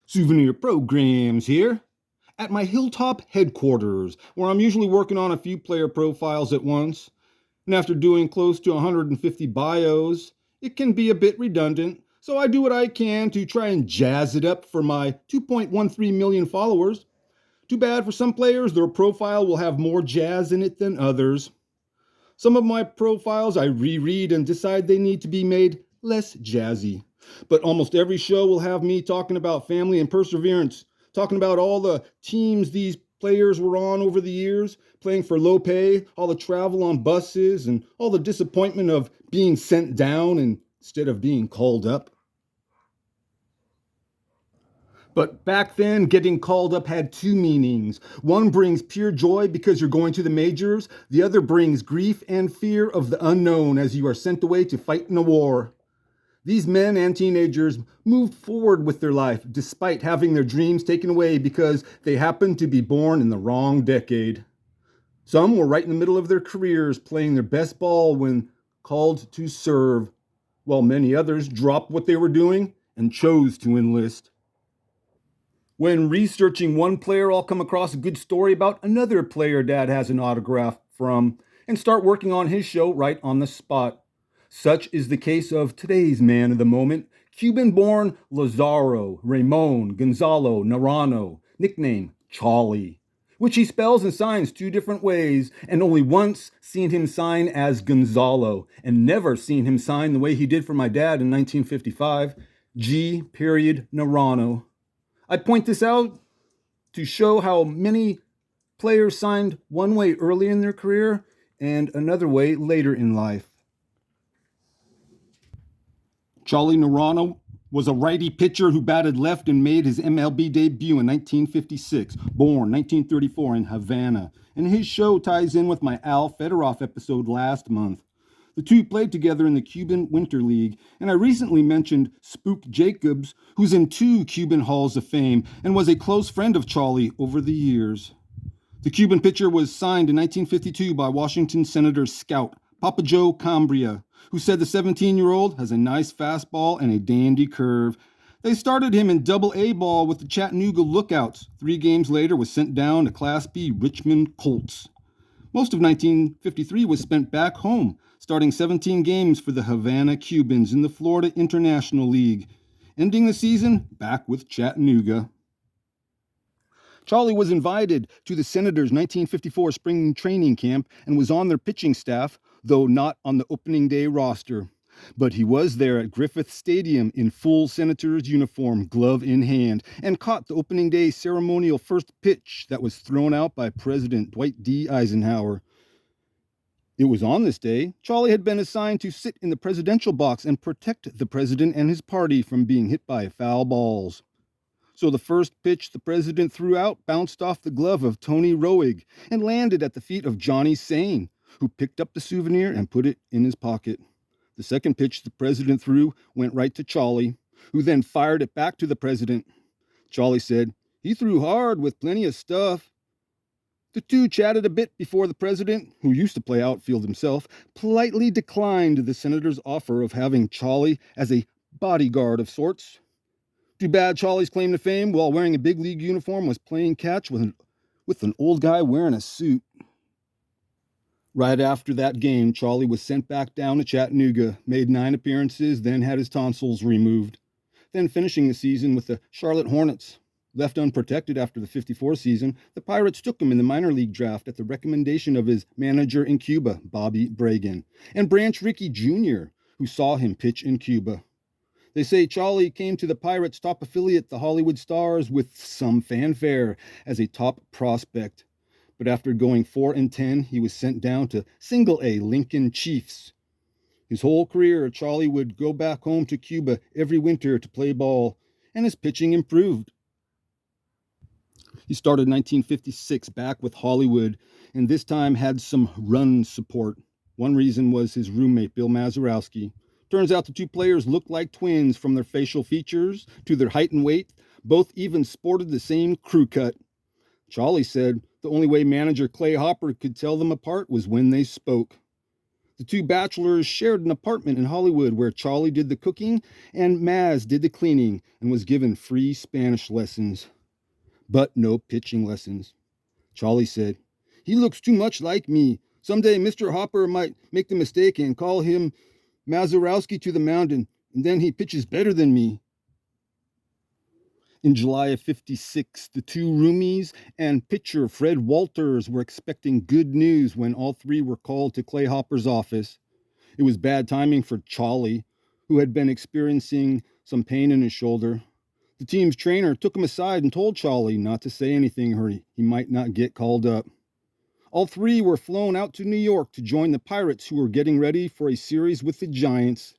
Souvenir Programs here at my Hilltop headquarters, where I'm usually working on a few player profiles at once. And after doing close to 150 bios, it can be a bit redundant, so I do what I can to try and jazz it up for my 2.13 million followers. Too bad for some players, their profile will have more jazz in it than others. Some of my profiles I reread and decide they need to be made less jazzy. But almost every show will have me talking about family and perseverance, talking about all the teams these players were on over the years, playing for low pay, all the travel on buses, and all the disappointment of being sent down instead of being called up. But back then, getting called up had two meanings. One brings pure joy because you're going to the majors. The other brings grief and fear of the unknown as you are sent away to fight in a war. These men and teenagers moved forward with their life despite having their dreams taken away because they happened to be born in the wrong decade. Some were right in the middle of their careers playing their best ball when called to serve, while many others dropped what they were doing and chose to enlist. When researching one player, I'll come across a good story about another player Dad has an autograph from and start working on his show right on the spot. Such is the case of today's man of the moment, Cuban-born Lazaro Ramon Gonzalo Naranjo, nickname Cholly, which he spells and signs two different ways, and only once seen him sign as Gonzalo, and never seen him sign the way he did for my dad in 1955, G. Naranjo. I point this out to show how many players signed one way early in their career and another way later in life. Cholly Naranjo was a righty pitcher who batted left and made his MLB debut in 1956, born 1934 in Havana, and his show ties in with my Al Fedorov episode last month. The two played together in the Cuban Winter League, and I recently mentioned Spook Jacobs, who's in two Cuban Halls of Fame and was a close friend of Cholly over the years. The Cuban pitcher was signed in 1952 by Washington Senator scout Papa Joe Cambria, who said the 17-year-old has a nice fastball and a dandy curve. They started him in Double-A ball with the Chattanooga Lookouts. 3 games later was sent down to Class B Richmond Colts. Most of 1953 was spent back home, starting 17 games for the Havana Cubans in the Florida International League, ending the season back with Chattanooga. Cholly was invited to the Senators' 1954 spring training camp and was on their pitching staff, though not on the opening day roster. But he was there at Griffith Stadium in full Senator's uniform, glove in hand, and caught the opening day ceremonial first pitch that was thrown out by President Dwight D. Eisenhower. It was on this day Cholly had been assigned to sit in the presidential box and protect the president and his party from being hit by foul balls. So the first pitch the president threw out bounced off the glove of Tony Roig and landed at the feet of Johnny Sane, who picked up the souvenir and put it in his pocket. The second pitch the president threw went right to Cholly, who then fired it back to the president. Cholly said, "He threw hard with plenty of stuff." The two chatted a bit before the president, who used to play outfield himself, politely declined the senator's offer of having Cholly as a bodyguard of sorts. Too bad Cholly's claim to fame while wearing a big league uniform was playing catch with an old guy wearing a suit. Right after that game, Cholly was sent back down to Chattanooga, made 9 appearances, then had his tonsils removed. Then finishing the season with the Charlotte Hornets. Left unprotected after the 54 season, the Pirates took him in the minor league draft at the recommendation of his manager in Cuba, Bobby Bragan, and Branch Rickey Jr., who saw him pitch in Cuba. They say Cholly came to the Pirates' top affiliate, the Hollywood Stars, with some fanfare as a top prospect. But after going 4-10, he was sent down to Single-A Lincoln Chiefs. His whole career, Cholly would go back home to Cuba every winter to play ball, and his pitching improved. He started 1956 back with Hollywood, and this time had some run support. One reason was his roommate, Bill Mazeroski. Turns out the two players looked like twins from their facial features to their height and weight. Both even sported the same crew cut. Cholly said the only way manager Clay Hopper could tell them apart was when they spoke. The two bachelors shared an apartment in Hollywood where Cholly did the cooking and Maz did the cleaning and was given free Spanish lessons. But no pitching lessons. Cholly said, "He looks too much like me. Someday Mr. Hopper might make the mistake and call him Mazeroski to the mound, and then he pitches better than me." In July of '56, the two roomies and pitcher Fred Walters were expecting good news when all three were called to Clay Hopper's office. It was bad timing for Cholly, who had been experiencing some pain in his shoulder. The team's trainer took him aside and told Cholly not to say anything or he might not get called up. All three were flown out to New York to join the Pirates, who were getting ready for a series with the Giants.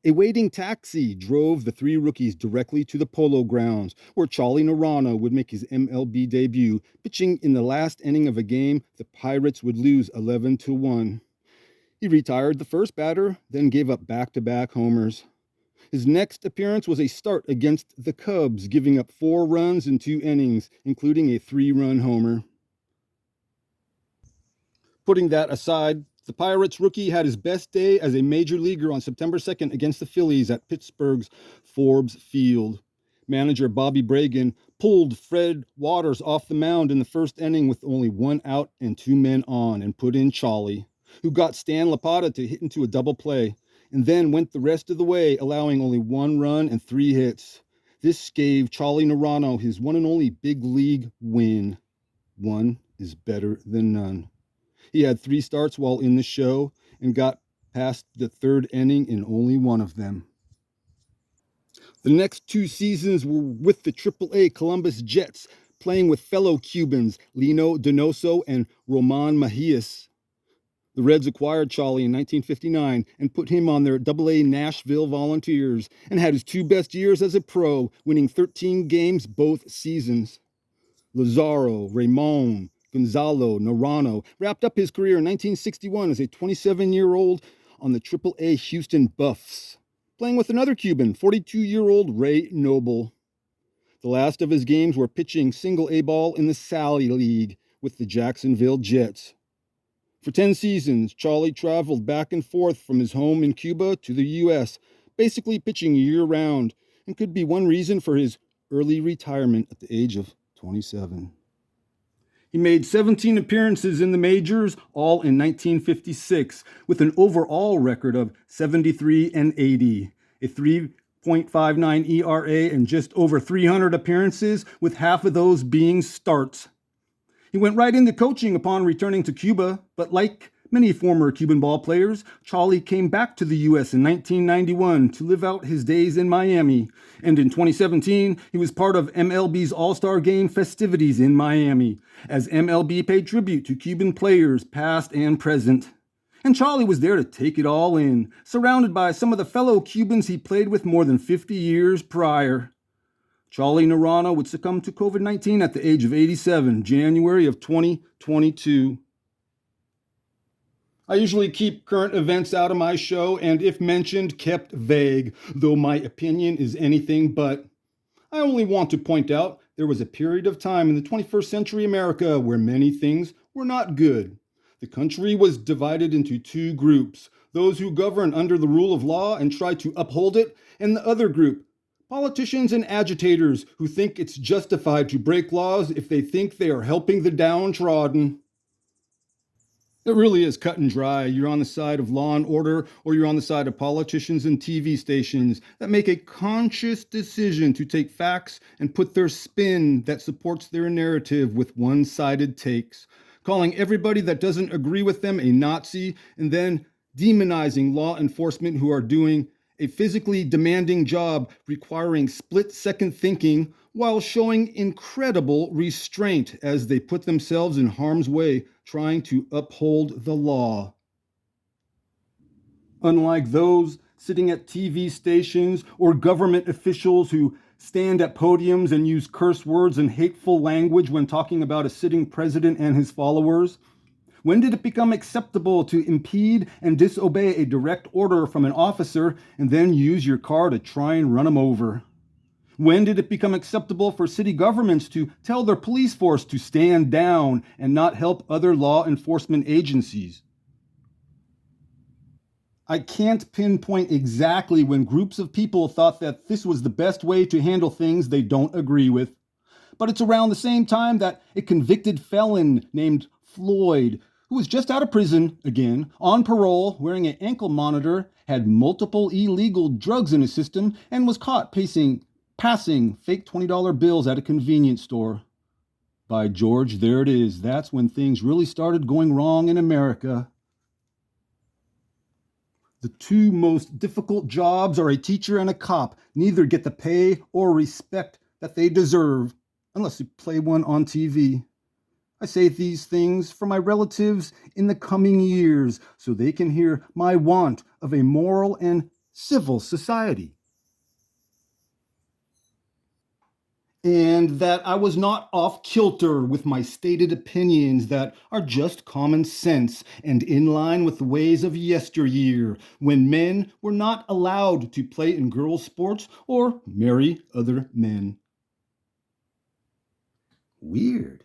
A waiting taxi drove the three rookies directly to the Polo Grounds, where Cholly Naranjo would make his MLB debut, pitching in the last inning of a game the Pirates would lose 11-1. He retired the first batter, then gave up back-to-back homers. His next appearance was a start against the Cubs, giving up 4 runs in 2 innings, including a 3-run homer. Putting that aside, the Pirates rookie had his best day as a major leaguer on September 2nd against the Phillies at Pittsburgh's Forbes Field. Manager Bobby Bragan pulled Fred Waters off the mound in the first inning with only 1 out and 2 men on and put in Cholly, who got Stan Lapata to hit into a double play, and then went the rest of the way, allowing only 1 run and 3 hits. This gave Cholly Naranjo his one and only big league win. One is better than none. He had 3 starts while in the show and got past the 3rd inning in only one of them. The next 2 seasons were with the AAA Columbus Jets, playing with fellow Cubans Lino Donoso and Roman Mejias. The Reds acquired Cholly in 1959 and put him on their AA Nashville Volunteers and had his 2 best years as a pro, winning 13 games both seasons. Lazaro, Ramon, Gonzalo, Naranjo wrapped up his career in 1961 as a 27-year-old on the AAA Houston Buffs, playing with another Cuban, 42-year-old Ray Noble. The last of his games were pitching single A ball in the Sally League with the Jacksonville Jets. For 10 seasons, Cholly traveled back and forth from his home in Cuba to the U.S., basically pitching year-round, and could be one reason for his early retirement at the age of 27. He made 17 appearances in the majors, all in 1956, with an overall record of 73-80, a 3.59 ERA, and just over 300 appearances, with half of those being starts. He went right into coaching upon returning to Cuba, but like many former Cuban ball players, Cholly came back to the U.S. in 1991 to live out his days in Miami, and in 2017, he was part of MLB's All-Star Game festivities in Miami, as MLB paid tribute to Cuban players past and present. And Cholly was there to take it all in, surrounded by some of the fellow Cubans he played with more than 50 years prior. Cholly Naranjo would succumb to COVID-19 at the age of 87, January of 2022. I usually keep current events out of my show and, if mentioned, kept vague, though my opinion is anything but. I only want to point out there was a period of time in the 21st century America where many things were not good. The country was divided into 2 groups, those who govern under the rule of law and try to uphold it, and the other group, politicians and agitators who think it's justified to break laws if they think they are helping the downtrodden. It really is cut and dry. You're on the side of law and order, or you're on the side of politicians and TV stations that make a conscious decision to take facts and put their spin that supports their narrative with one-sided takes, calling everybody that doesn't agree with them a Nazi, and then demonizing law enforcement who are doing a physically demanding job requiring split-second thinking while showing incredible restraint as they put themselves in harm's way trying to uphold the law. Unlike those sitting at TV stations or government officials who stand at podiums and use curse words and hateful language when talking about a sitting president and his followers, when did it become acceptable to impede and disobey a direct order from an officer and then use your car to try and run him over? When did it become acceptable for city governments to tell their police force to stand down and not help other law enforcement agencies? I can't pinpoint exactly when groups of people thought that this was the best way to handle things they don't agree with. But it's around the same time that a convicted felon named Floyd, who was just out of prison again, on parole, wearing an ankle monitor, had multiple illegal drugs in his system, and was caught passing fake $20 bills at a convenience store. By George, there it is. That's when things really started going wrong in America. The two most difficult jobs are a teacher and a cop. Neither get the pay or respect that they deserve, unless you play one on TV. I say these things for my relatives in the coming years so they can hear my want of a moral and civil society. And that I was not off kilter with my stated opinions that are just common sense and in line with the ways of yesteryear, when men were not allowed to play in girls' sports or marry other men. Weird.